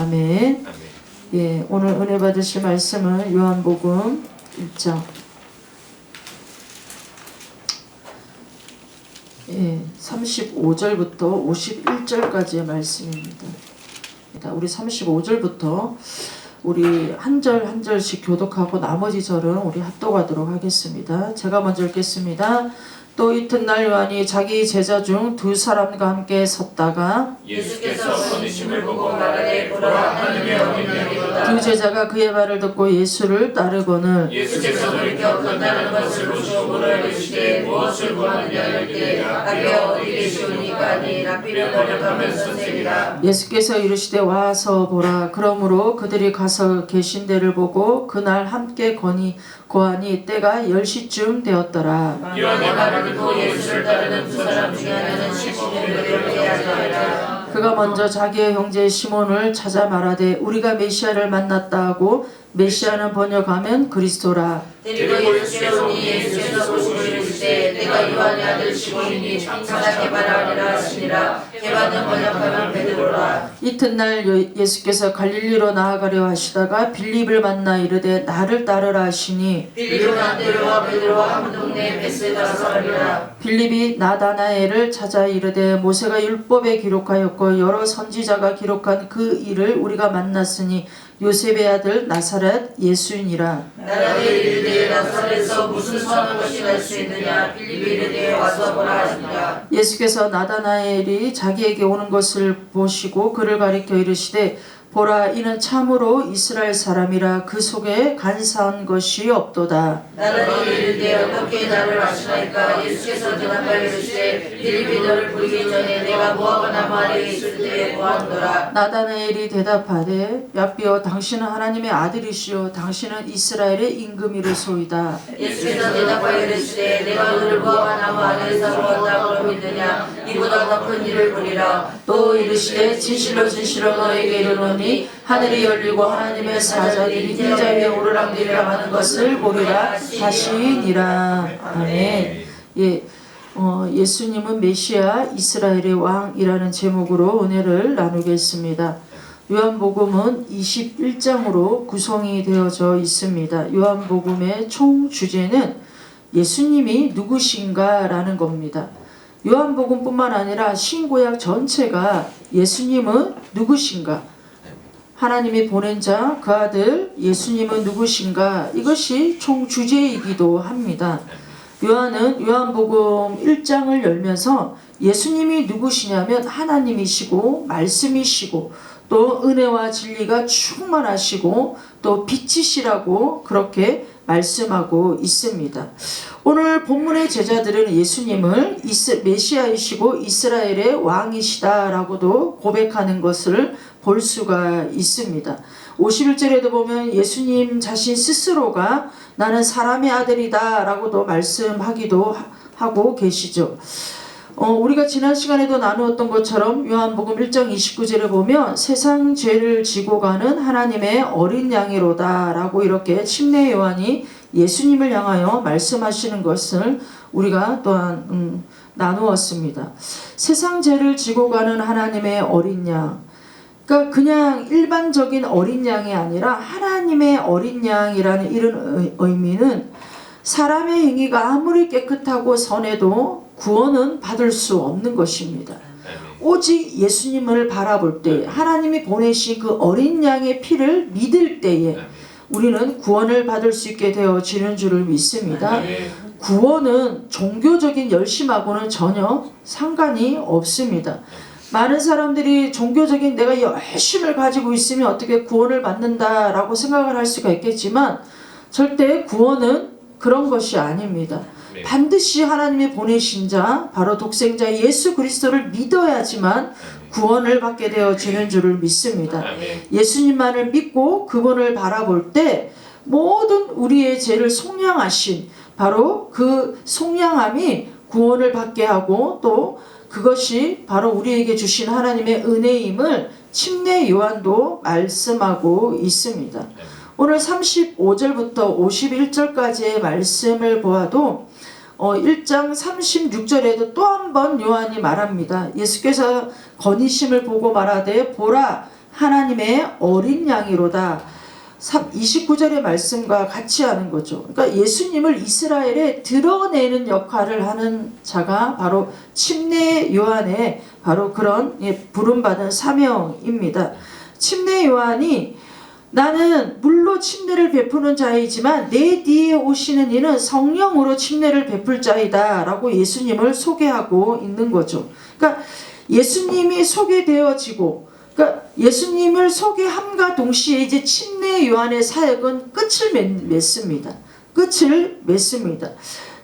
아멘. 예, 오늘 은혜 받으실 말씀은 요한복음 1장 35절부터 51절까지의 말씀입니다. 우리 35절부터 우리 한 절 한 절씩 교독하고 나머지 절은 우리 합독하도록 하겠습니다. 제가 먼저 읽겠습니다. 또 이튿날 요한이 자기 제자 중 두 사람과 함께 섰다가 예수께서 거니심을 보고 말하되 보라 하나님의 어린양이로다. 두 제자가 그의 말을 듣고 예수를 따르거늘 예수께서 돌이켜 건너는 것을 보시고 물어 이르시되 무엇을 구하느냐 하되 아비여 어디 계시오니까 하니 랍비를 번역하면 선생이라. 예수께서 이르시되 와서 보라. 그러므로 그들이 가서 계신 데를 보고 그날 함께 거하니 때가 10시쯤 되었더라. 요한의 말을 듣고 예수를 따르는 두 사람 중에 하나는 시몬이 베드로를 대하더라. 그가 먼저 자기의 형제 시몬을 찾아 말하되 우리가 메시아를 만났다 하고 메시아는 번역하면 그리스도라. 데리고 예수께서 오니 예수께서 보시고 이르시되 내가 요한의 아들 시몬이니 장사 게바라 하시니라. 게바는 번역하면 베드로라. 이튿날 예수께서 갈릴리로 나아가려 하시다가 빌립을 만나 이르되 나를 따르라 하시니 빌립은 안드레와 베드로와 한 동네 베세다 사람이라. 빌립이 나다나엘을 찾아 이르되 모세가 율법에 기록하였고 여러 선지자가 기록한 그 일을 우리가 만났으니 요셉의 아들 나사렛 예수이니라. 나다나엘이 이르되 나사렛에서 무슨 선한 것이 날 수 있느냐. 빌립이 이르되 와서 보라 하시니라. 예수께서 나다나엘이 자기에게 오는 것을 보시고 그를 가리켜 이르시되 보라 이는 참으로 이스라엘 사람이라 그 속에 간사한 것이 없도다. 나다나엘이 이르되 어떻게 나를 아시나이까. 예수께서 대답하여 이르시되 빌립이 너를 부르기 전에 내가 무화과 아래에 있을 때에 보았노라. 나다나엘이 대답하되 랍비여 당신은 하나님의 아들이시오 당신은 이스라엘의 임금이로소이다. 예수께서 대답하여 이르시되 내가 너를 무화과 나무 아래에서 보았다고 믿느냐. 이보다 더 큰 일을 보리라. 또 이르시되 진실로 진실로 너에게 이르노니 하늘이 열리고 하나님의 사자들이 인자 위에 오르락내리락 하는 것을 보리라 하시니라. 아멘. 예수님은 메시아 이스라엘의 왕이라는 제목으로 은혜를 나누겠습니다. 요한복음은 21장으로 구성이 되어져 있습니다. 요한복음의 총 주제는 예수님이 누구신가 라는 겁니다. 요한복음뿐만 아니라 신구약 전체가 예수님은 누구신가, 하나님이 보낸 자 그 아들 예수님은 누구신가, 이것이 총 주제이기도 합니다. 요한은 요한복음 1장을 열면서 예수님이 누구시냐면 하나님이시고 말씀이시고 또 은혜와 진리가 충만하시고 또 빛이시라고 그렇게 말씀하고 있습니다. 오늘 본문의 제자들은 예수님을 메시아이시고 이스라엘의 왕이시다라고도 고백하는 것을 볼 수가 있습니다. 51절에도 보면 예수님 자신 스스로가 나는 사람의 아들이다 라고도 말씀하기도 하고 계시죠. 우리가 지난 시간에도 나누었던 것처럼 요한복음 1장 29절에 보면 세상 죄를 지고 가는 하나님의 어린 양이로다 라고 이렇게 침례 요한이 예수님을 향하여 말씀하시는 것을 우리가 또한 나누었습니다. 세상 죄를 지고 가는 하나님의 어린 양, 그러니까 그냥 일반적인 어린 양이 아니라 하나님의 어린 양이라는 이런 의미는 사람의 행위가 아무리 깨끗하고 선해도 구원은 받을 수 없는 것입니다. 오직 예수님을 바라볼 때, 하나님이 보내신 그 어린 양의 피를 믿을 때에 우리는 구원을 받을 수 있게 되어지는 줄을 믿습니다. 구원은 종교적인 열심하고는 전혀 상관이 없습니다. 많은 사람들이 종교적인 내가 열심을 가지고 있으면 어떻게 구원을 받는다라고 생각을 할 수가 있겠지만 절대 구원은 그런 것이 아닙니다. 반드시 하나님이 보내신 자, 바로 독생자 예수 그리스도를 믿어야지만 구원을 받게 되어지는 줄을 믿습니다. 예수님만을 믿고 그분을 바라볼 때 모든 우리의 죄를 속량하신 바로 그 속량함이 구원을 받게 하고 또 그것이 바로 우리에게 주신 하나님의 은혜임을 침례 요한도 말씀하고 있습니다. 오늘 35절부터 51절까지의 말씀을 보아도 1장 36절에도 또 한 번 요한이 말합니다. 예수께서 거니심을 보고 말하되 보라 하나님의 어린 양이로다. 29절의 말씀과 같이 하는 거죠. 그러니까 예수님을 이스라엘에 드러내는 역할을 하는 자가 바로 침례 요한의 바로 그런 부름받은 사명입니다. 침례 요한이 나는 물로 침례를 베푸는 자이지만 내 뒤에 오시는 이는 성령으로 침례를 베풀 자이다 라고 예수님을 소개하고 있는 거죠. 그러니까 예수님이 소개되어지고, 그러니까 예수님을 소개함과 동시에 이제 침례 요한의 사역은 끝을 맺습니다. 끝을 맺습니다.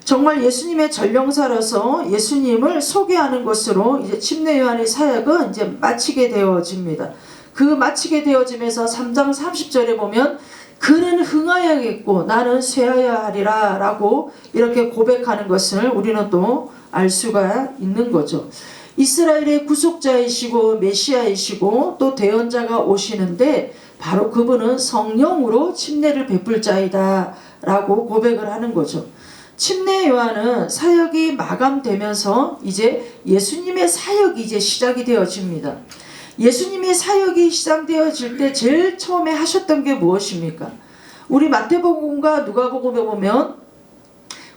정말 예수님의 전령사로서 예수님을 소개하는 것으로 이제 침례 요한의 사역은 이제 마치게 되어집니다. 그 마치게 되어지면서 3장 30절에 보면 그는 흥하여야겠고 나는 쇠하여야 하리라 라고 이렇게 고백하는 것을 우리는 또 알 수가 있는 거죠. 이스라엘의 구속자이시고 메시아이시고 또 대언자가 오시는데 바로 그분은 성령으로 침례를 베풀 자이다 라고 고백을 하는 거죠. 침례 요한은 사역이 마감되면서 이제 예수님의 사역이 이제 시작이 되어집니다. 예수님의 사역이 시작되어질 때 제일 처음에 하셨던 게 무엇입니까? 우리 마태복음과 누가복음에 보면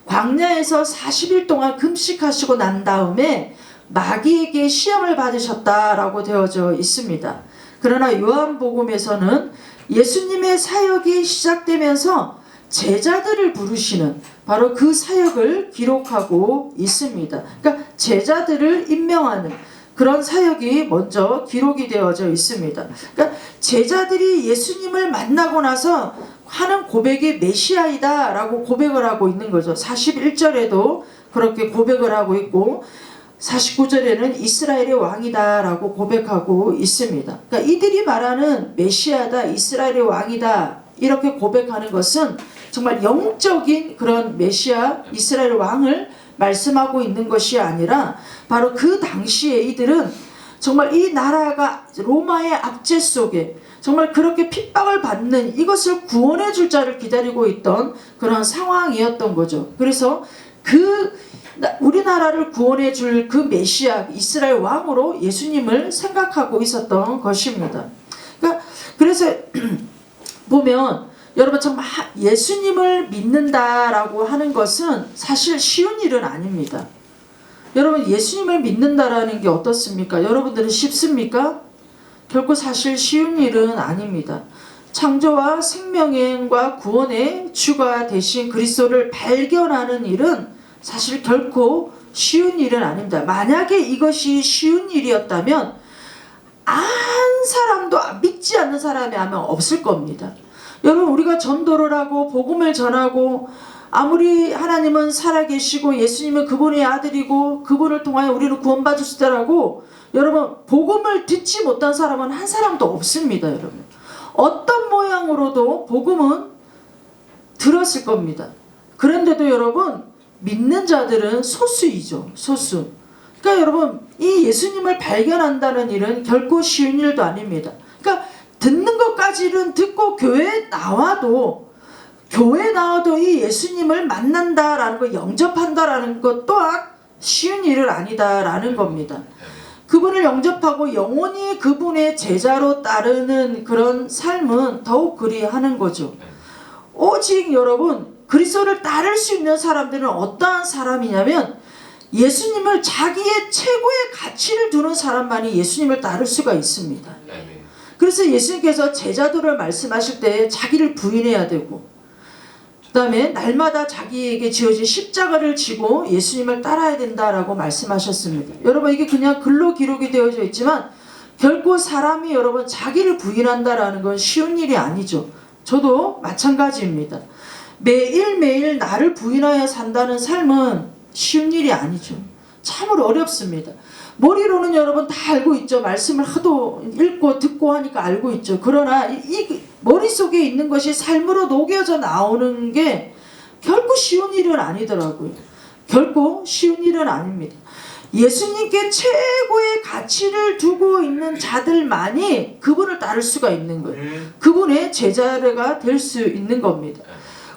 광야에서 40일 동안 금식하시고 난 다음에 마귀에게 시험을 받으셨다라고 되어져 있습니다. 그러나 요한복음에서는 예수님의 사역이 시작되면서 제자들을 부르시는 바로 그 사역을 기록하고 있습니다. 그러니까 제자들을 임명하는 그런 사역이 먼저 기록이 되어져 있습니다. 그러니까 제자들이 예수님을 만나고 나서 하는 고백이 메시아이다 라고 고백을 하고 있는 거죠. 41절에도 그렇게 고백을 하고 있고 49절에는 이스라엘의 왕이다 라고 고백하고 있습니다. 그러니까 이들이 말하는 메시아다, 이스라엘의 왕이다 이렇게 고백하는 것은 정말 영적인 그런 메시아, 이스라엘 왕을 말씀하고 있는 것이 아니라 바로 그 당시에 이들은 정말 이 나라가 로마의 압제 속에 정말 그렇게 핍박을 받는 이것을 구원해 줄 자를 기다리고 있던 그런 상황이었던 거죠. 그래서 우리나라를 구원해 줄 그 메시아 이스라엘 왕으로 예수님을 생각하고 있었던 것입니다. 그래서 보면 여러분 정말 예수님을 믿는다라고 하는 것은 사실 쉬운 일은 아닙니다. 여러분 예수님을 믿는다라는 게 어떻습니까? 여러분들은 쉽습니까? 결코 사실 쉬운 일은 아닙니다. 창조와 생명과 구원의 주가 되신 그리스도를 발견하는 일은 사실 결코 쉬운 일은 아닙니다. 만약에 이것이 쉬운 일이었다면 한 사람도 믿지 않는 사람이 아마 없을 겁니다. 여러분 우리가 전도를 하고 복음을 전하고 아무리 하나님은 살아계시고 예수님은 그분의 아들이고 그분을 통하여 우리는 구원받을 수 있다라고 여러분 복음을 듣지 못한 사람은 한 사람도 없습니다. 여러분 어떤 모양으로도 복음은 들었을 겁니다. 그런데도 여러분 믿는 자들은 소수이죠. 소수. 그러니까 여러분 이 예수님을 발견한다는 일은 결코 쉬운 일도 아닙니다. 그러니까 듣는 것까지는 듣고 교회에 나와도 이 예수님을 만난다라는 거 영접한다라는 것 또한 쉬운 일은 아니다라는 겁니다. 그분을 영접하고 영원히 그분의 제자로 따르는 그런 삶은 더욱 그리하는 거죠. 오직 여러분 그리스도를 따를 수 있는 사람들은 어떠한 사람이냐면 예수님을 자기의 최고의 가치를 두는 사람만이 예수님을 따를 수가 있습니다. 그래서 예수님께서 제자들을 말씀하실 때 자기를 부인해야 되고 그 다음에 날마다 자기에게 지어진 십자가를 지고 예수님을 따라야 된다라고 말씀하셨습니다. 여러분 이게 그냥 글로 기록이 되어져 있지만 결코 사람이 여러분 자기를 부인한다라는 건 쉬운 일이 아니죠. 저도 마찬가지입니다. 매일매일 나를 부인하여 산다는 삶은 쉬운 일이 아니죠. 참으로 어렵습니다. 머리로는 여러분 다 알고 있죠. 말씀을 하도 읽고 듣고 하니까 알고 있죠. 그러나 이 머릿속에 있는 것이 삶으로 녹여져 나오는 게 결코 쉬운 일은 아니더라고요. 결코 쉬운 일은 아닙니다. 예수님께 최고의 가치를 두고 있는 자들만이 그분을 따를 수가 있는 거예요. 그분의 제자가 될 수 있는 겁니다.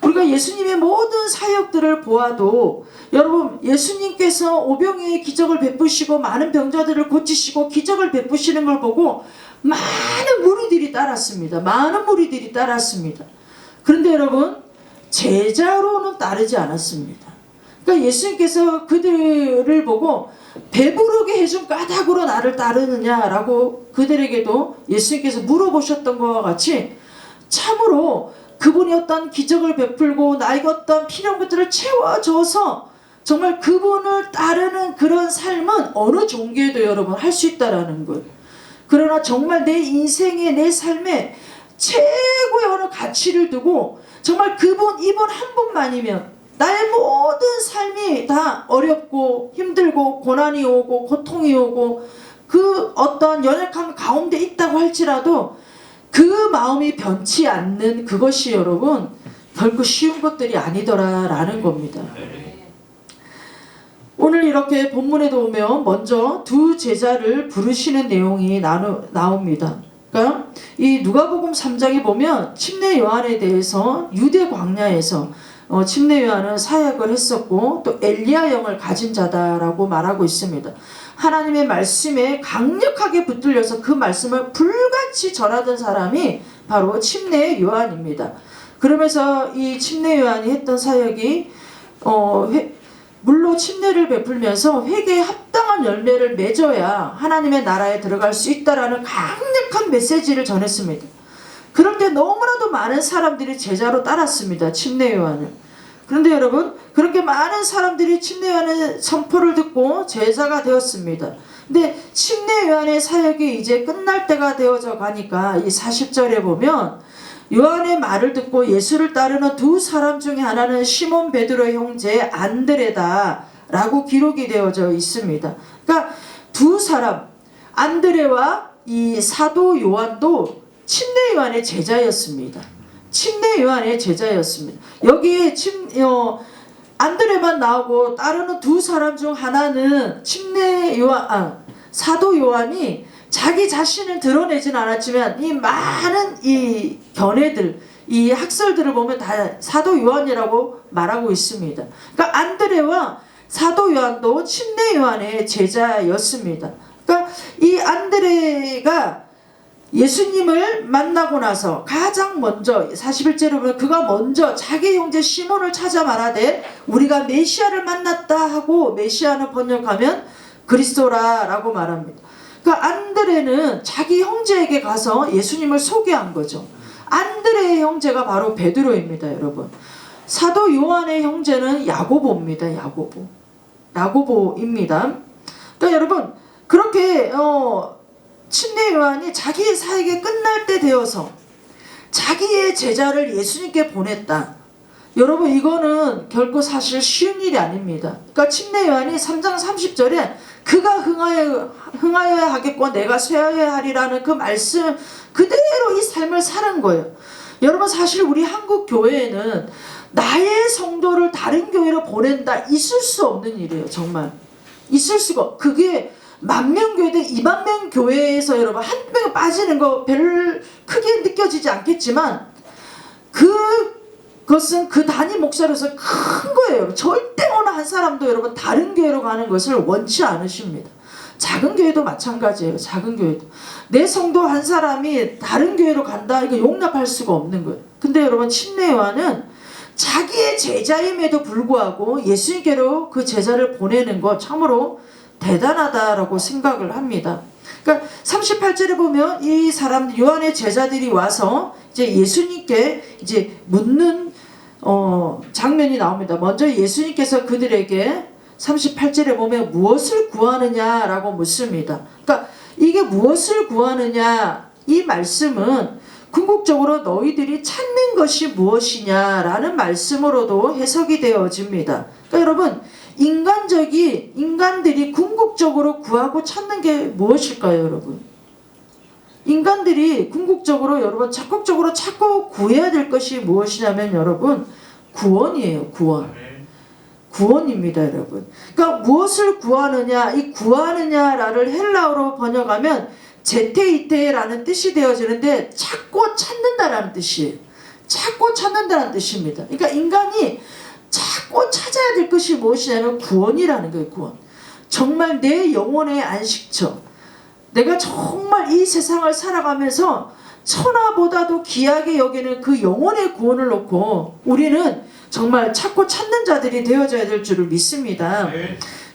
우리가 우리가 예수님의 모든 사역들을 보아도 여러분 예수님께서 오병이의 기적을 베푸시고 많은 병자들을 고치시고 기적을 베푸시는 걸 보고 많은 무리들이 따랐습니다. 많은 무리들이 따랐습니다. 그런데 여러분 제자로는 따르지 않았습니다. 그러니까 예수님께서 그들을 보고 배부르게 해준 까닭으로 나를 따르느냐라고 그들에게도 예수님께서 물어보셨던 것과 같이 참으로 그분이 어떤 기적을 베풀고 나에게 어떤 필요한 것들을 채워줘서 정말 그분을 따르는 그런 삶은 어느 종교에도 여러분 할 수 있다라는 거예요. 그러나 정말 내 인생에 내 삶에 최고의 어느 가치를 두고 정말 이분 한 분만이면 나의 모든 삶이 다 어렵고 힘들고 고난이 오고 고통이 오고 그 어떤 연약함 가운데 있다고 할지라도 그 마음이 변치 않는 그것이 여러분 결코 쉬운 것들이 아니더라라는 겁니다. 오늘 이렇게 본문에도 보면 먼저 두 제자를 부르시는 내용이 나옵니다. 그러니까 이 누가복음 3장에 보면 침례 요한에 대해서 유대 광야에서 침례 요한은 사역을 했었고 또 엘리야 영을 가진 자다라고 말하고 있습니다. 하나님의 말씀에 강력하게 붙들려서 그 말씀을 불같이 전하던 사람이 바로 침례 요한입니다. 그러면서 이 침례 요한이 했던 사역이 물로 침례를 베풀면서 회개에 합당한 열매를 맺어야 하나님의 나라에 들어갈 수 있다라는 강력한 메시지를 전했습니다. 그럴 때 너무나도 많은 사람들이 제자로 따랐습니다. 침례 요한을. 그런데 여러분 그렇게 많은 사람들이 침례 요한의 선포를 듣고 제자가 되었습니다. 근데 침례 요한의 사역이 이제 끝날 때가 되어져 가니까 이 40절에 보면 요한의 말을 듣고 예수를 따르는 두 사람 중에 하나는 시몬 베드로의 형제 안드레다 라고 기록이 되어져 있습니다. 그러니까 두 사람 안드레와 이 사도 요한도 침례 요한의 제자였습니다. 침례 요한의 제자였습니다. 여기에 안드레만 나오고 따르는 두 사람 중 하나는 사도 요한이 자기 자신을 드러내진 않았지만 이 많은 이 견해들, 이 학설들을 보면 다 사도 요한이라고 말하고 있습니다. 그러니까 안드레와 사도 요한도 침례 요한의 제자였습니다. 그러니까 이 안드레가 예수님을 만나고 나서 가장 먼저 41절에 보면 그가 먼저 자기 형제 시몬을 찾아 말하되 우리가 메시아를 만났다 하고 메시아는 번역하면 그리스도라라고 말합니다. 그러니까 안드레는 자기 형제에게 가서 예수님을 소개한 거죠. 안드레의 형제가 바로 베드로입니다, 여러분. 사도 요한의 형제는 야고보입니다. 야고보입니다. 그러니까 여러분 그렇게 침례 요한이 자기의 사역이 끝날 때 되어서 자기의 제자를 예수님께 보냈다. 여러분 이거는 결코 사실 쉬운 일이 아닙니다. 그러니까 침례 요한이 3장 30절에 그가 흥하여야 하겠고 내가 쇠하여야 하리라는 그 말씀 그대로 이 삶을 사는 거예요. 여러분 사실 우리 한국 교회에는 나의 성도를 다른 교회로 보낸다 있을 수 없는 일이에요. 정말 있을 수가. 그게 10,000명 교회든 20,000명 교회에서 여러분 한 명이 빠지는 거 별 크게 느껴지지 않겠지만 그것은 그 단임 목사로서 큰 거예요. 절대 어느 한 사람도 여러분 다른 교회로 가는 것을 원치 않으십니다. 작은 교회도 마찬가지예요. 작은 교회도 내 성도 한 사람이 다른 교회로 간다 이거 용납할 수가 없는 거예요. 근데 여러분 침례 요한은 자기의 제자임에도 불구하고 예수님께로 그 제자를 보내는 것 참으로 대단하다라고 생각을 합니다. 그러니까 38절에 보면 이 사람 요한의 제자들이 와서 이제 예수님께 이제 묻는 장면이 나옵니다. 먼저 예수님께서 그들에게 38절에 보면 무엇을 구하느냐라고 묻습니다. 그러니까 이게 무엇을 구하느냐 이 말씀은 궁극적으로 너희들이 찾는 것이 무엇이냐라는 말씀으로도 해석이 되어집니다. 그러니까 여러분 인간들이 궁극적으로 구하고 찾는 게 무엇일까요, 여러분? 인간들이 궁극적으로 여러분 적극적으로 찾고 구해야 될 것이 무엇이냐면 여러분 구원이에요. 구원입니다, 여러분. 그러니까 무엇을 구하느냐, 이 구하느냐를 헬라어로 번역하면 제테이테라는 뜻이 되어지는데 찾고 찾는다라는 뜻이에요. 찾고 찾는다는 뜻입니다. 그러니까 인간이 찾고 찾아야 될 것이 무엇이냐면 구원이라는 거예요. 구원. 정말 내 영혼의 안식처. 내가 정말 이 세상을 살아가면서 천하보다도 귀하게 여기는 그 영혼의 구원을 놓고 우리는 정말 찾고 찾는 자들이 되어져야 될 줄을 믿습니다.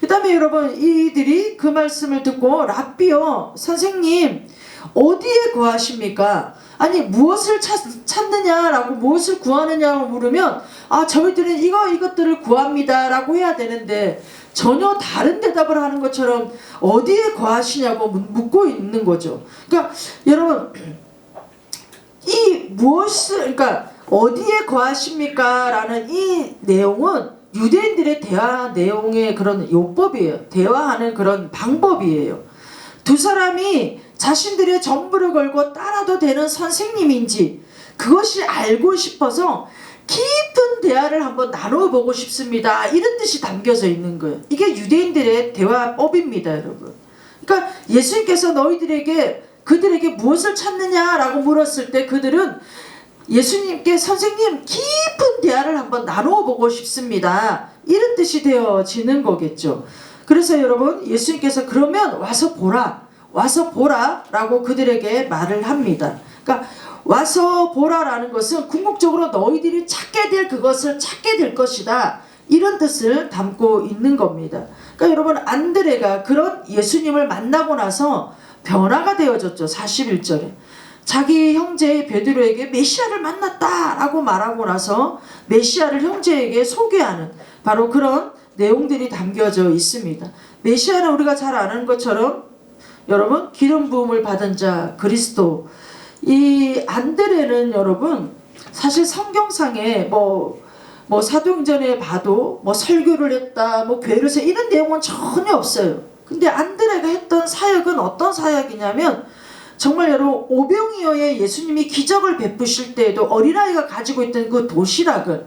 그 다음에 여러분 이들이 그 말씀을 듣고 랍비여 선생님 어디에 거하십니까? 아니 무엇을 찾느냐라고 무엇을 구하느냐고 물으면 저희들은 이것들을 구합니다 라고 해야 되는데 전혀 다른 대답을 하는 것처럼 어디에 거하시냐고 묻고 있는 거죠. 그러니까 여러분 그러니까 어디에 거하십니까? 라는 이 내용은 유대인들의 대화 내용의 그런 요법이에요. 대화하는 그런 방법이에요. 두 사람이 자신들의 전부를 걸고 따라도 되는 선생님인지 그것이 알고 싶어서 깊은 대화를 한번 나눠보고 싶습니다. 이런 뜻이 담겨져 있는 거예요. 이게 유대인들의 대화법입니다, 여러분. 그러니까 예수님께서 그들에게 무엇을 찾느냐라고 물었을 때 그들은 예수님께 선생님 깊은 대화를 한번 나눠보고 싶습니다. 이런 뜻이 되어지는 거겠죠. 그래서 여러분 예수님께서 그러면 와서 보라 라고 그들에게 말을 합니다. 그러니까 와서 보라라는 것은 궁극적으로 너희들이 찾게 될 그것을 찾게 될 것이다. 이런 뜻을 담고 있는 겁니다. 그러니까 여러분 안드레가 그런 예수님을 만나고 나서 변화가 되어졌죠. 41절에. 자기 형제 베드로에게 메시아를 만났다라고 말하고 나서 메시아를 형제에게 소개하는 바로 그런 내용들이 담겨져 있습니다. 메시아는 우리가 잘 아는 것처럼 여러분 기름 부음을 받은 자 그리스도. 이 안드레는 여러분 사실 성경상에 뭐 사도행전에 봐도 설교를 했다 교회를 세 이런 내용은 전혀 없어요. 근데 안드레가 했던 사역은 어떤 사역이냐면 정말 여러분 오병이어에 예수님이 기적을 베푸실 때에도 어린아이가 가지고 있던 그 도시락을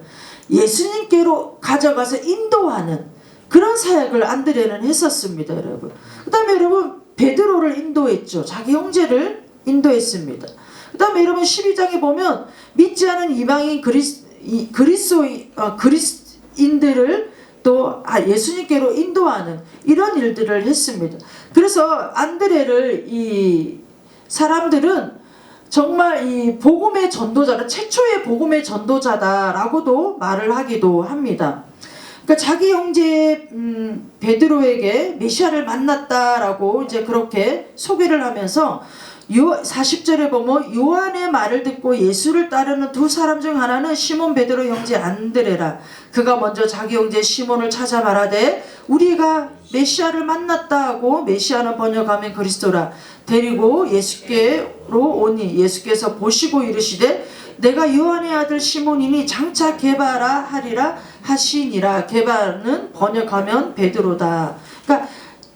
예수님께로 가져가서 인도하는 그런 사역을 안드레는 했었습니다, 여러분. 그 다음에 여러분 베드로를 인도했죠. 자기 형제를 인도했습니다. 그 다음에 여러분 12장에 보면 믿지 않은 이방인 그리스인들을 또 예수님께로 인도하는 이런 일들을 했습니다. 그래서 안드레를 이 사람들은 정말 이 복음의 전도자다, 최초의 복음의 전도자다라고도 말을 하기도 합니다. 그러니까 자기 형제 베드로에게 메시아를 만났다라고 이제 그렇게 소개를 하면서 40절에 보면 요한의 말을 듣고 예수를 따르는 두 사람 중 하나는 시몬 베드로 형제 안드레라. 그가 먼저 자기 형제 시몬을 찾아 말하되 우리가 메시아를 만났다 하고 메시아는 번역하면 그리스도라. 데리고 예수께로 오니 예수께서 보시고 이르시되 내가 요한의 아들 시몬이니 장차 게바라 하리라 하시니라. 게바는 번역하면 베드로다. 그러니까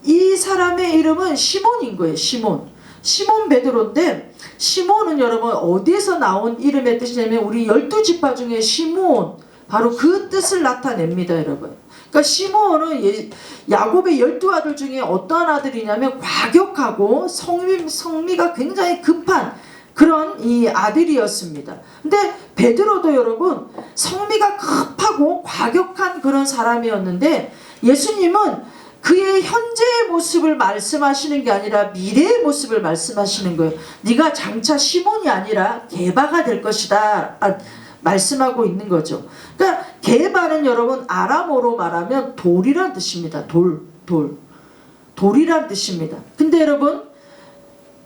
이 사람의 이름은 시몬인 거예요. 시몬 베드로인데 시몬은 여러분 어디에서 나온 이름의 뜻이냐면 우리 12지파 중에 시몬 바로 그 뜻을 나타냅니다, 여러분. 그러니까 시몬은 야곱의 12아들 중에 어떠한 아들이냐면 과격하고 성미가 굉장히 급한 그런 이 아들이었습니다. 근데 베드로도 여러분 성미가 급하고 과격한 그런 사람이었는데 예수님은 그의 현재의 모습을 말씀하시는 게 아니라 미래의 모습을 말씀하시는 거예요. 네가 장차 시몬이 아니라 게바가 될 것이다 말씀하고 있는 거죠. 그러니까 게바는 여러분 아람어로 말하면 돌이란 뜻입니다. 돌이란 뜻입니다. 근데 여러분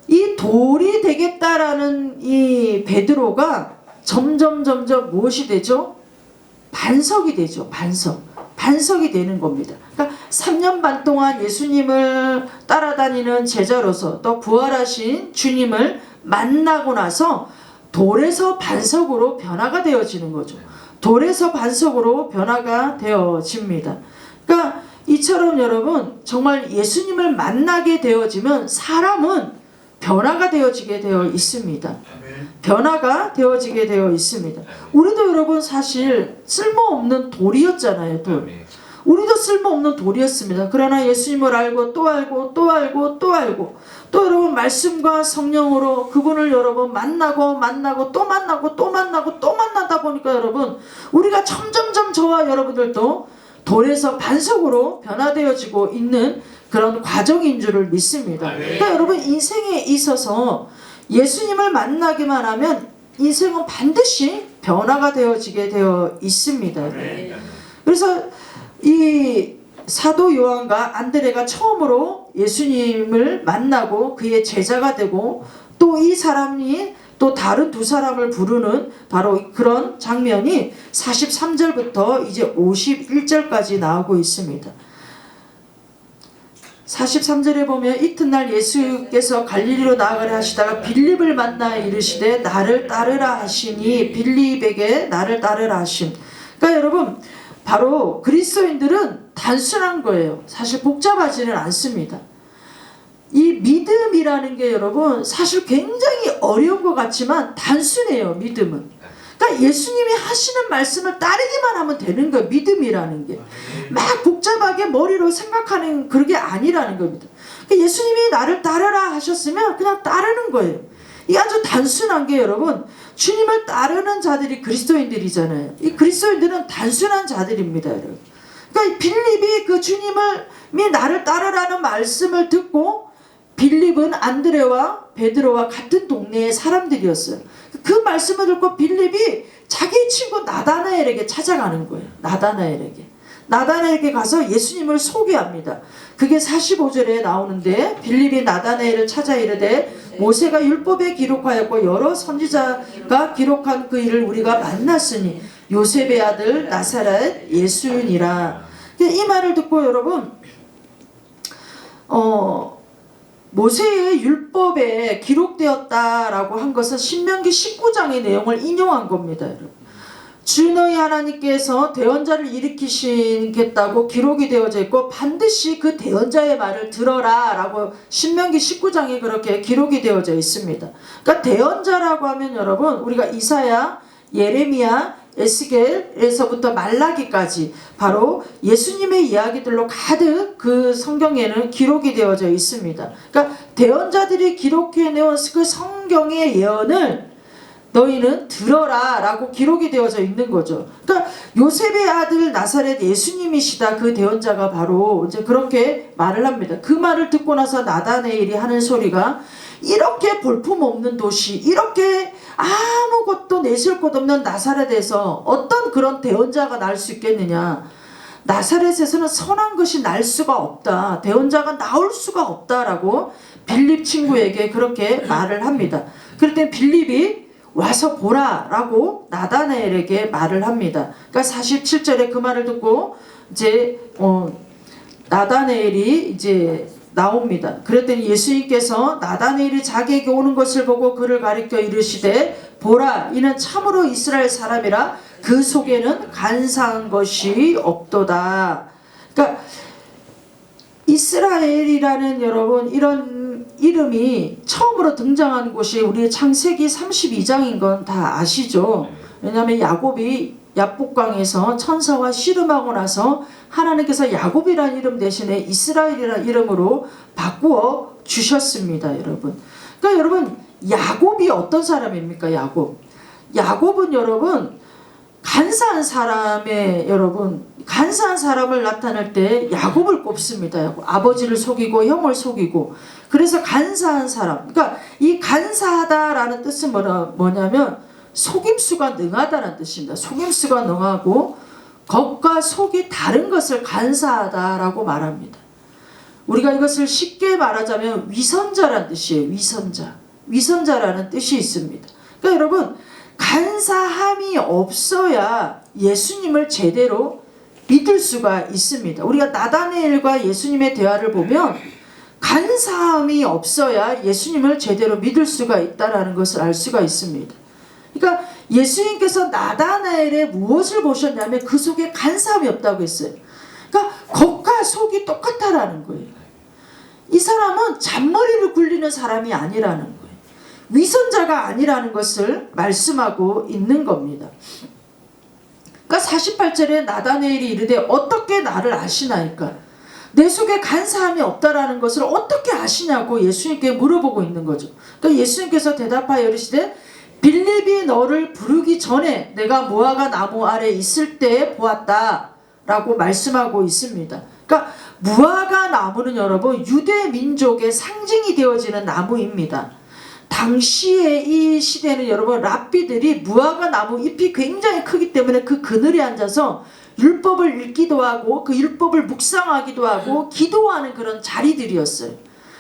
이 돌이 되겠다라는 이 베드로가 점점 무엇이 되죠? 반석이 되죠. 반석이 되는 겁니다. 그러니까 3년 반 동안 예수님을 따라다니는 제자로서 또 부활하신 주님을 만나고 나서 돌에서 반석으로 변화가 되어지는 거죠. 돌에서 반석으로 변화가 되어집니다. 그러니까 이처럼 여러분 정말 예수님을 만나게 되어지면 사람은 변화가 되어지게 되어 있습니다. 변화가 되어지게 되어 있습니다. 우리도 여러분 사실 쓸모없는 돌이었잖아요. 돌. 우리도 쓸모없는 돌이었습니다. 그러나 예수님을 알고 또 알고 또 알고 또 알고 또 여러분 말씀과 성령으로 그분을 여러분 만나고 또 만나고 또 만나고 또 만나다 보니까 여러분 우리가 점점점 저와 여러분들도 돌에서 반석으로 변화되어지고 있는 그런 과정인 줄을 믿습니다. 그러니까 여러분 인생에 있어서 예수님을 만나기만 하면 인생은 반드시 변화가 되어지게 되어 있습니다. 그래서 이 사도 요한과 안드레가 처음으로 예수님을 만나고 그의 제자가 되고 또 이 사람이 또 다른 두 사람을 부르는 바로 그런 장면이 43절부터 이제 51절까지 나오고 있습니다. 43절에 보면 이튿날 예수께서 갈릴리로 나아가려 하시다가 빌립을 만나 이르시되 나를 따르라 하시니 빌립에게 나를 따르라 하심. 그러니까 여러분 바로 그리스도인들은 단순한 거예요. 사실 복잡하지는 않습니다. 이 믿음이라는 게 여러분 사실 굉장히 어려운 것 같지만 단순해요. 믿음은. 그러니까 예수님이 하시는 말씀을 따르기만 하면 되는 거예요. 믿음이라는 게. 막 복잡하게 머리로 생각하는 그런 게 아니라는 겁니다. 그러니까 예수님이 나를 따르라 하셨으면 그냥 따르는 거예요. 이게 아주 단순한 게 여러분 주님을 따르는 자들이 그리스도인들이잖아요. 이 그리스도인들은 단순한 자들입니다. 여러분. 그러니까 빌립이 그 주님이 나를 따르라는 말씀을 듣고 빌립은 안드레와 베드로와 같은 동네의 사람들이었어요. 그 말씀을 듣고 빌립이 자기 친구 나다나엘에게 찾아가는 거예요. 나다나엘에게 가서 예수님을 소개합니다. 그게 45절에 나오는데 빌립이 나다나엘을 찾아 이르되 모세가 율법에 기록하였고 여러 선지자가 기록한 그 일을 우리가 만났으니 요셉의 아들 나사렛 예수니라. 이 말을 듣고 여러분 모세의 율법에 기록되었다라고 한 것은 신명기 19장의 내용을 인용한 겁니다. 주 너희 하나님께서 대언자를 일으키시겠다고 기록이 되어져 있고 반드시 그 대언자의 말을 들어라 라고 신명기 19장에 그렇게 기록이 되어져 있습니다. 그러니까 대언자라고 하면 여러분 우리가 이사야, 예레미야, 에스겔에서부터 말라기까지 바로 예수님의 이야기들로 가득 그 성경에는 기록이 되어져 있습니다. 그러니까 대언자들이 기록해내온 그 성경의 예언을 너희는 들어라 라고 기록이 되어져 있는 거죠. 그러니까 요셉의 아들 나사렛 예수님이시다. 그 대언자가 바로 이제 그렇게 말을 합니다. 그 말을 듣고 나서 나다네일이 하는 소리가 이렇게 볼품없는 도시, 이렇게 아무것도 내실 것 없는 나사렛에서 어떤 그런 대언자가 날 수 있겠느냐. 나사렛에서는 선한 것이 날 수가 없다. 대언자가 나올 수가 없다라고 빌립 친구에게 그렇게 말을 합니다. 그럴 때 빌립이 와서 보라 라고 나다나엘에게 말을 합니다. 그러니까 47절에 그 말을 듣고 이제 나다나엘이 이제 나옵니다. 그랬더니 예수님께서 나다나엘이 자기에게 오는 것을 보고 그를 가리켜 이르시되 보라 이는 참으로 이스라엘 사람이라 그 속에는 간사한 것이 없도다. 그러니까 이스라엘이라는 여러분 이런 이름이 처음으로 등장한 곳이 우리 창세기 32장인 건 다 아시죠? 왜냐하면 야곱이 야복강에서 천사와 씨름하고 나서 하나님께서 야곱이라는 이름 대신에 이스라엘이라는 이름으로 바꾸어 주셨습니다. 여러분. 그러니까 여러분 야곱이 어떤 사람입니까? 야곱은 여러분 간사한 사람의 여러분 간사한 사람을 나타낼 때 야곱을 꼽습니다. 아버지를 속이고 형을 속이고 그래서 간사한 사람. 그러니까 이 간사하다라는 뜻은 뭐냐면 속임수가 능하다는 뜻입니다. 속임수가 능하고 겉과 속이 다른 것을 간사하다라고 말합니다. 우리가 이것을 쉽게 말하자면 위선자라는 뜻이에요. 위선자라는 뜻이 있습니다. 그러니까 여러분 간사함이 없어야 예수님을 제대로 믿을 수가 있습니다. 우리가 나다나엘과 예수님의 대화를 보면 간사함이 없어야 예수님을 제대로 믿을 수가 있다는 것을 알 수가 있습니다. 그러니까 예수님께서 나다나엘의 무엇을 보셨냐면 그 속에 간사함이 없다고 했어요. 그러니까 겉과 속이 똑같다라는 거예요. 이 사람은 잔머리를 굴리는 사람이 아니라는 거예요. 위선자가 아니라는 것을 말씀하고 있는 겁니다. 그러니까 48절에 나다네엘이 이르되 어떻게 나를 아시나이까? 내 속에 간사함이 없다라는 것을 어떻게 아시냐고 예수님께 물어보고 있는 거죠. 그러니까 예수님께서 대답하여 이르시되 빌립이 너를 부르기 전에 내가 무화과 나무 아래 있을 때에 보았다 라고 말씀하고 있습니다. 그러니까 무화과 나무는 여러분 유대 민족의 상징이 되어지는 나무입니다. 당시에 이 시대는 여러분 랍비들이 무화과 나무 잎이 굉장히 크기 때문에 그 그늘에 앉아서 율법을 읽기도 하고 그 율법을 묵상하기도 하고 기도하는 그런 자리들이었어요.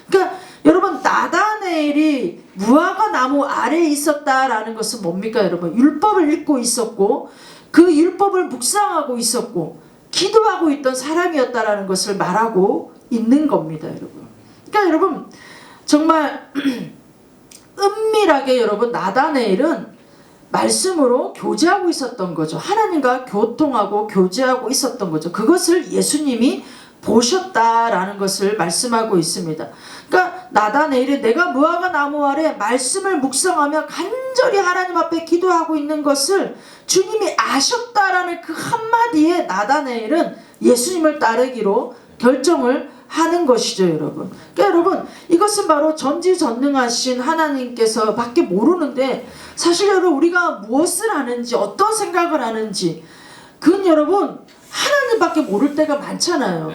그러니까 여러분 나다네엘이 무화과 나무 아래에 있었다라는 것은 뭡니까 여러분? 율법을 읽고 있었고 그 율법을 묵상하고 있었고 기도하고 있던 사람이었다라는 것을 말하고 있는 겁니다 여러분. 그러니까 여러분 정말 은밀하게 여러분 나다네엘은 말씀으로 교제하고 있었던 거죠. 하나님과 교통하고 교제하고 있었던 거죠. 그것을 예수님이 보셨다라는 것을 말씀하고 있습니다. 그러니까 나다네엘이 내가 무화과 나무 아래 말씀을 묵상하며 간절히 하나님 앞에 기도하고 있는 것을 주님이 아셨다라는 그 한마디에 나다네엘은 예수님을 따르기로 결정을 하는 것이죠 여러분. 그러니까 여러분 이것은 바로 전지전능하신 하나님께서 밖에 모르는데 사실 여러분 우리가 무엇을 하는지 어떤 생각을 하는지 그건 여러분 하나님밖에 모를 때가 많잖아요.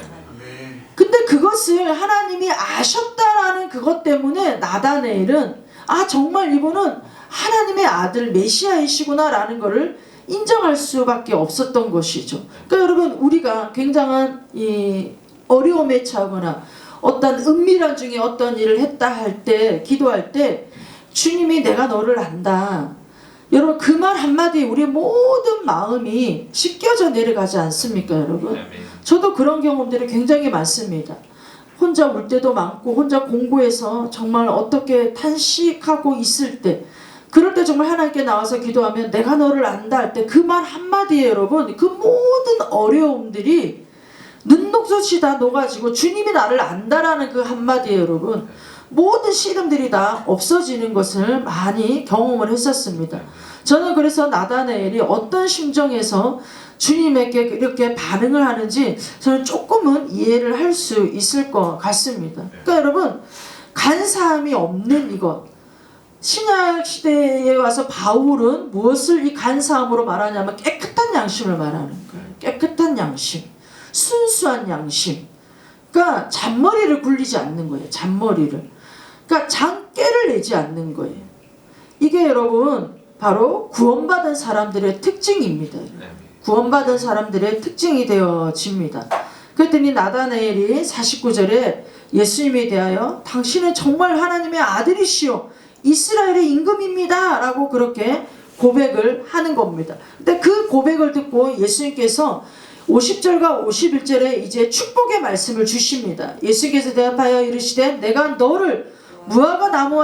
근데 그것을 하나님이 아셨다라는 그것 때문에 나다네엘은 아 정말 이분은 하나님의 아들 메시아이시구나 라는 것을 인정할 수밖에 없었던 것이죠. 그러니까 여러분 우리가 굉장한 이 어려움에 처하거나 어떤 은밀한 중에 어떤 일을 했다 할 때 기도할 때 주님이 내가 너를 안다. 여러분 그 말 한마디에 우리의 모든 마음이 씻겨져 내려가지 않습니까 여러분? 저도 그런 경험들이 굉장히 많습니다. 혼자 울 때도 많고 혼자 공부해서 정말 어떻게 탄식하고 있을 때 그럴 때 정말 하나님께 나와서 기도하면 내가 너를 안다 할 때 그 말 한마디에 여러분 그 모든 어려움들이 눈녹듯이 다 녹아지고 주님이 나를 안다라는 그 한마디에 여러분 모든 시름들이 다 없어지는 것을 많이 경험을 했었습니다. 저는 그래서 나다네엘이 어떤 심정에서 주님에게 이렇게 반응을 하는지 저는 조금은 이해를 할 수 있을 것 같습니다. 그러니까 여러분 간사함이 없는 이것 신약 시대에 와서 바울은 무엇을 이 간사함으로 말하냐면 깨끗한 양심을 말하는 거예요. 깨끗한 양심, 순수한 양심. 그러니까 잔머리를 굴리지 않는 거예요. 잔머리를. 그러니까 장깨를 내지 않는 거예요. 이게 여러분 바로 구원받은 사람들의 특징입니다. 구원받은 사람들의 특징이 되어집니다. 그랬더니 나다네엘이 49절에 예수님에 대하여 당신은 정말 하나님의 아들이시오 이스라엘의 임금입니다 라고 그렇게 고백을 하는 겁니다. 근데 그 고백을 듣고 예수님께서 50절과 51절에 이제 축복의 말씀을 주십니다. 예수께서 대답하여 이르시되 내가 너를 무화과 나무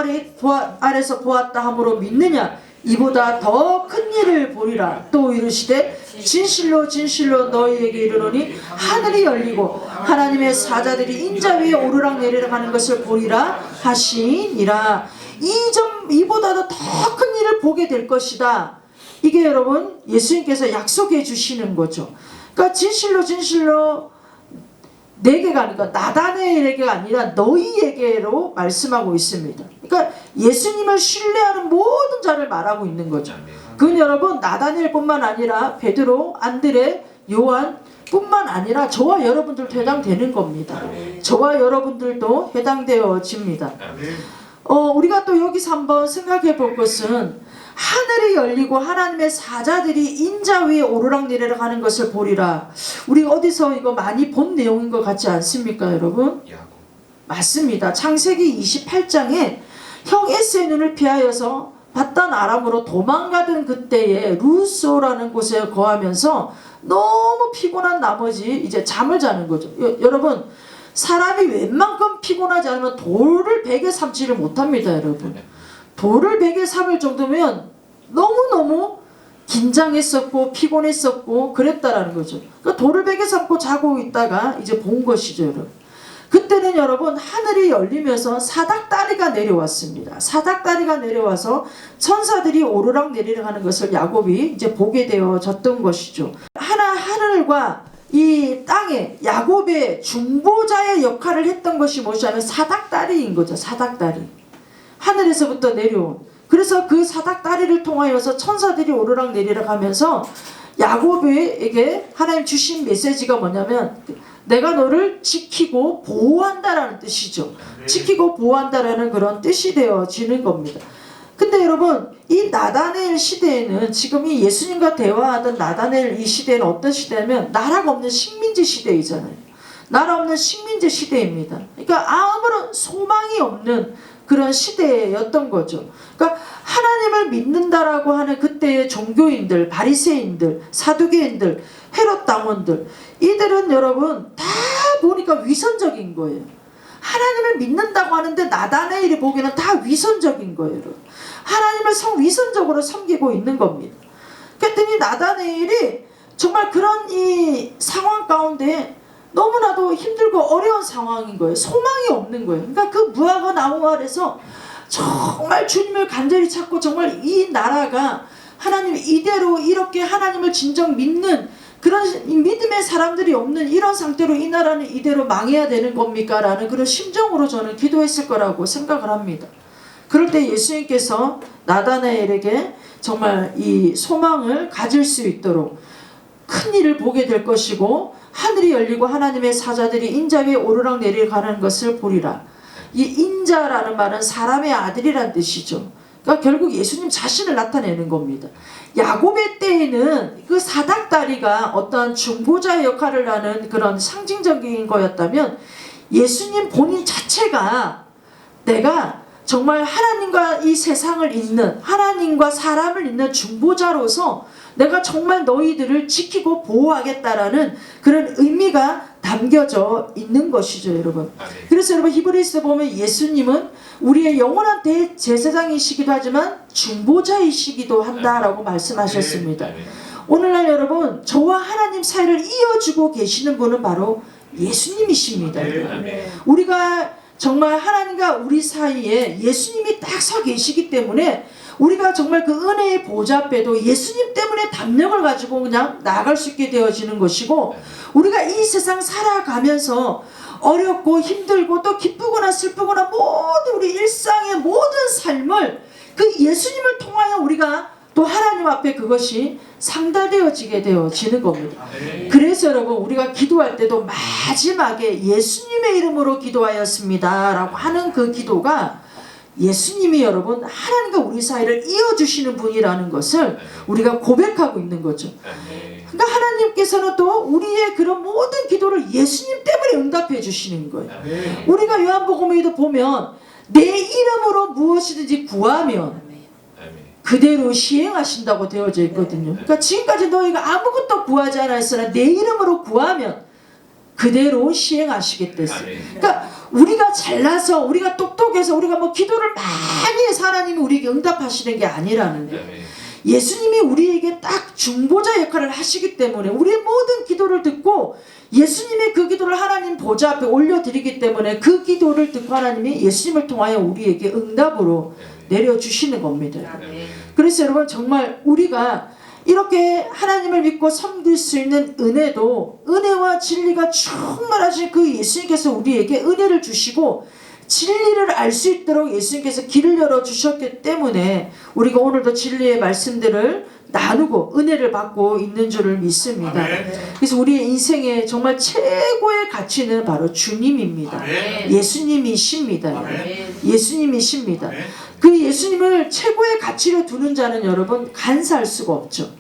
아래서 보았다 함으로 믿느냐 이보다 더 큰 일을 보리라. 또 이르시되 진실로 진실로 너희에게 이르노니 하늘이 열리고 하나님의 사자들이 인자 위에 오르락 내리락 하는 것을 보리라 하시니라. 이보다도 더 큰 일을 보게 될 것이다. 이게 여러분 예수님께서 약속해 주시는 거죠. 그러니까 진실로 진실로 내게가 아니라 나다네엘에게가 아니라 너희에게로 말씀하고 있습니다. 그러니까 예수님을 신뢰하는 모든 자를 말하고 있는 거죠. 그건 여러분 나다네엘뿐만 아니라 베드로, 안드레, 요한 뿐만 아니라 저와 여러분들도 해당되는 겁니다. 저와 여러분들도 해당되어집니다. 우리가 또 여기서 한번 생각해 볼 것은 하늘이 열리고 하나님의 사자들이 인자 위에 오르락내리락 하는 것을 보리라. 우리 어디서 이거 많이 본 내용인 것 같지 않습니까 여러분? 맞습니다. 창세기 28장에 형 에스의 눈을 피하여서 바단 아람으로 도망가던 그때에 루소라는 곳에 거하면서 너무 피곤한 나머지 이제 잠을 자는 거죠. 여러분 사람이 웬만큼 피곤하지 않으면 돌을 베개 삼지를 못합니다 여러분. 돌을 베개 삼을 정도면 너무너무 긴장했었고 피곤했었고 그랬다라는 거죠. 그러니까 돌을 베개 삼고 자고 있다가 이제 본 것이죠 여러분. 그때는 여러분 하늘이 열리면서 사닥다리가 내려왔습니다. 사닥다리가 내려와서 천사들이 오르락 내리락 하는 것을 야곱이 이제 보게 되어졌던 것이죠. 하늘과 이 땅에 야곱의 중보자의 역할을 했던 것이 무엇이냐면 사닥다리인 거죠. 사닥다리. 하늘에서부터 내려온. 그래서 그 사닥다리를 통하여서 천사들이 오르락 내리락 하면서 야곱에게 하나님 주신 메시지가 뭐냐면 내가 너를 지키고 보호한다라는 뜻이죠. 지키고 보호한다라는 그런 뜻이 되어지는 겁니다. 근데 여러분 이 나다넬 시대에는 지금 이 예수님과 대화하던 나다넬 이 시대는 어떤 시대냐면 나라가 없는 식민지 시대이잖아요. 나라 없는 식민지 시대입니다. 그러니까 아무런 소망이 없는 그런 시대였던 거죠. 그러니까 하나님을 믿는다라고 하는 그때의 종교인들, 바리새인들, 사두개인들, 헤롯 당원들 이들은 여러분 다 보니까 위선적인 거예요. 하나님을 믿는다고 하는데 나다넬이 보기에는 다 위선적인 거예요. 하나님을 위선적으로 섬기고 있는 겁니다. 그랬더니 나다넬이 정말 그런 이 상황 가운데 너무나도 힘들고 어려운 상황인 거예요. 소망이 없는 거예요. 그러니까 그 무화과 나무 아래서 정말 주님을 간절히 찾고 정말 이 나라가 하나님 이대로 이렇게 하나님을 진정 믿는 그런 믿음의 사람들이 없는 이런 상태로 이 나라는 이대로 망해야 되는 겁니까? 라는 그런 심정으로 저는 기도했을 거라고 생각을 합니다. 그럴 때 예수님께서 나다나엘에게 정말 이 소망을 가질 수 있도록 큰 일을 보게 될 것이고 하늘이 열리고 하나님의 사자들이 인자 위에 오르락 내리락 하는 것을 보리라. 이 인자라는 말은 사람의 아들이란 뜻이죠. 그러니까 결국 예수님 자신을 나타내는 겁니다. 야곱의 때에는 그 사닥다리가 어떤 중보자의 역할을 하는 그런 상징적인 거였다면 예수님 본인 자체가 내가 정말 하나님과 이 세상을 잇는 하나님과 사람을 잇는 중보자로서 내가 정말 너희들을 지키고 보호하겠다라는 그런 의미가 담겨져 있는 것이죠, 여러분. 그래서 여러분 히브리서 보면 예수님은 우리의 영원한 대제사장이시기도 하지만 중보자이시기도 한다라고 말씀하셨습니다. 오늘날 여러분 저와 하나님 사이를 이어주고 계시는 분은 바로 예수님이십니다. 우리가 정말 하나님과 우리 사이에 예수님이 딱 서 계시기 때문에 우리가 정말 그 은혜의 보좌 앞에도 예수님 때문에 담력을 가지고 그냥 나아갈 수 있게 되어지는 것이고 우리가 이 세상 살아가면서 어렵고 힘들고 또 기쁘거나 슬프거나 모든 우리 일상의 모든 삶을 그 예수님을 통하여 우리가 또 하나님 앞에 그것이 상달되어지게 되어지는 겁니다. 그래서 여러분 우리가 기도할 때도 마지막에 예수님의 이름으로 기도하였습니다 라고 하는 그 기도가 예수님이 여러분 하나님과 우리 사이를 이어주시는 분이라는 것을 우리가 고백하고 있는 거죠. 그러니까 하나님께서는 또 우리의 그런 모든 기도를 예수님 때문에 응답해 주시는 거예요. 우리가 요한복음에도 보면 내 이름으로 무엇이든지 구하면 그대로 시행하신다고 되어져 있거든요. 그러니까 지금까지 너희가 아무것도 구하지 않았으나 내 이름으로 구하면 그대로 시행하시겠댔어요. 그러니까 우리가 잘나서 우리가 똑똑해서 우리가 뭐 기도를 많이 해서 하나님이 우리에게 응답하시는 게 아니라는 거예요. 예수님이 우리에게 딱 중보자 역할을 하시기 때문에 우리의 모든 기도를 듣고 예수님의 그 기도를 하나님 보좌 앞에 올려드리기 때문에 그 기도를 듣고 하나님이 예수님을 통하여 우리에게 응답으로 내려주시는 겁니다. 그래서 여러분 정말 우리가 이렇게 하나님을 믿고 섬길 수 있는 은혜도 은혜와 진리가 충만하신 그 예수님께서 우리에게 은혜를 주시고 진리를 알 수 있도록 예수님께서 길을 열어주셨기 때문에 우리가 오늘도 진리의 말씀들을 나누고 은혜를 받고 있는 줄을 믿습니다. 그래서 우리의 인생의 정말 최고의 가치는 바로 주님입니다. 예수님이십니다. 예수님이십니다. 그 예수님을 최고의 가치로 두는 자는 여러분 간사할 수가 없죠.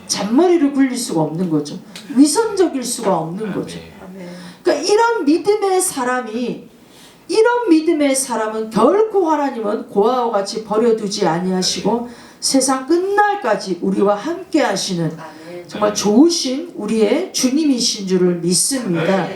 잔머리를 굴릴 수가 없는 거죠. 위선적일 수가 없는 거죠. 그러니까 이런 믿음의 사람은 결코 하나님은 고아와 같이 버려두지 아니하시고 세상 끝날까지 우리와 함께 하시는 정말 좋으신 우리의 주님이신 줄을 믿습니다.